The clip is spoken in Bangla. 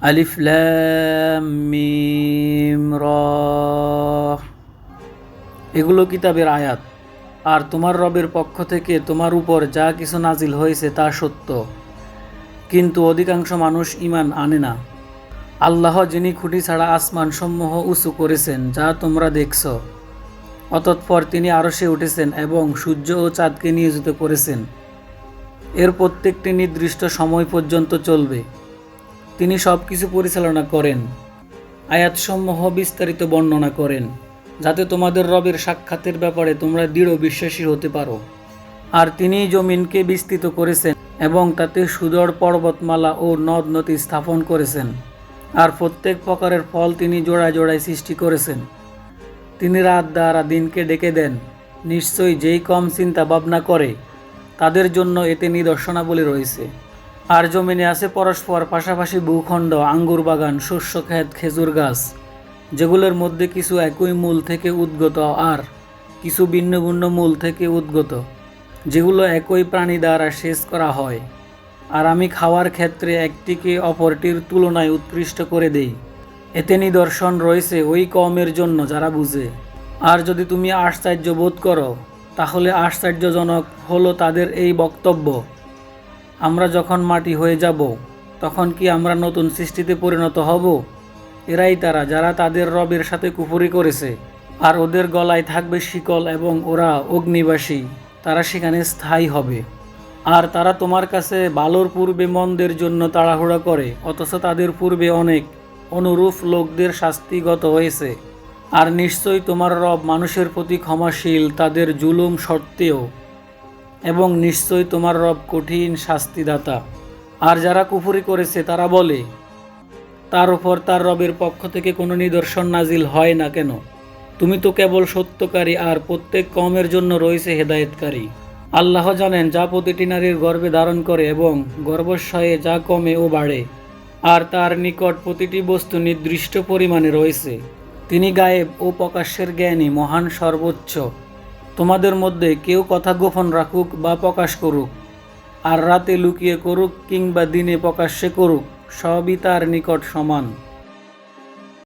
আলিফ লাম মিম র। এগুলো কিতাবের আয়াত, আর তোমার রবের পক্ষ থেকে তোমার উপর যা কিছু নাজিল হয়েছে তা সত্য, কিন্তু অধিকাংশ মানুষ ঈমান আনে না। আল্লাহ যিনি খুঁটি ছাড়া আসমানসমূহ উঁচু করেছেন যা তোমরা দেখছ, অতঃপর তিনি আরশে উঠেছেন এবং সূর্য ও চাঁদকে নিয়োজিত করেছেন। এর প্রত্যেকটি নির্দিষ্ট সময় পর্যন্ত চলবে। তিনি সব কিছু পরিচালনা করেন। আয়াতসমূহ বিস্তারিত বর্ণনা করেন, যাতে তোমাদের রবের সাক্ষাতের ব্যাপারে তোমরা দৃঢ় বিশ্বাসী হতে পারো। আর তিনিই জমিনকে বিস্তৃত করেছেন এবং তাতে সুদৃঢ় পর্বতমালা ও নদ নদী স্থাপন করেছেন। আর প্রত্যেক প্রকারের ফল তিনি জোড়ায় জোড়ায় সৃষ্টি করেছেন। তিনি রাত দ্বারা দিনকে ডেকে দেন। নিশ্চয়ই যেই কম চিন্তা ভাবনা করে তাদের জন্য এতে নিদর্শনাবলী রয়েছে। আর জমিনে আছে পরস্পর পাশাপাশি ভূখণ্ড, আঙ্গুর বাগান, শস্য ক্ষেত, খেজুর গাছ, যেগুলোর মধ্যে কিছু একই মূল থেকে উদ্গত আর কিছু ভিন্ন ভিন্ন মূল থেকে উদ্গত, যেগুলো একই প্রাণী দ্বারা সেচ করা হয়। আর আমি খাওয়ার ক্ষেত্রে একটিকে অপরটির তুলনায় উৎকৃষ্ট করে দেই। এতে নিদর্শন রয়েছে ওই কওমের জন্য যারা বুঝে। আর যদি তুমি আশ্চর্য বোধ করো, তাহলে আশ্চর্যজনক হলো তাদের এই বক্তব্য, আমরা যখন মাটি হয়ে যাব তখন কি আমরা নতুন সৃষ্টিতে পরিণত হব? এরাই তারা যারা তাদের রবের সাথে কুফরি করেছে। আর ওদের গলায় থাকবে শিকল এবং ওরা অগ্নিবাসী, তারা সেখানে স্থায়ী হবে। আর তারা তোমার কাছে ভালোর পূর্বে মন্দের জন্য তাড়াহুড়া করে, অথচ তাদের পূর্বে অনেক অনুরূপ লোকদের শাস্তিগত হয়েছে। আর নিশ্চয়ই তোমার রব মানুষের প্রতি ক্ষমাশীল তাদের জুলুম সত্ত্বেও, এবং নিশ্চয়ই তোমার রব কঠিন শাস্তিদাতা। আর যারা কুফরি করেছে তারা বলে, তার উপর তার রবের পক্ষ থেকে কোনো নিদর্শন নাজিল হয় না কেন? তুমি তো কেবল সত্যকারী, আর প্রত্যেক কওমের জন্য রয়েছে হেদায়েতকারী। আল্লাহ জানেন যা প্রতিটি নারীর গর্ভে ধারণ করে এবং গর্ভাশয়ে যা কমে ও বাড়ে, আর তার নিকট প্রতিটি বস্তু নির্দিষ্ট পরিমাণে রয়েছে। তিনি গায়েব ও প্রকাশ্যের জ্ঞানী, মহান, সর্বোচ্চ। তোমাদের মধ্যে কেউ কথা গোপন রাখুক বা প্রকাশ করুক, আর রাতে লুকিয়ে করুক কিংবা দিনে প্রকাশ্যে করুক, সবই তার নিকট সমান।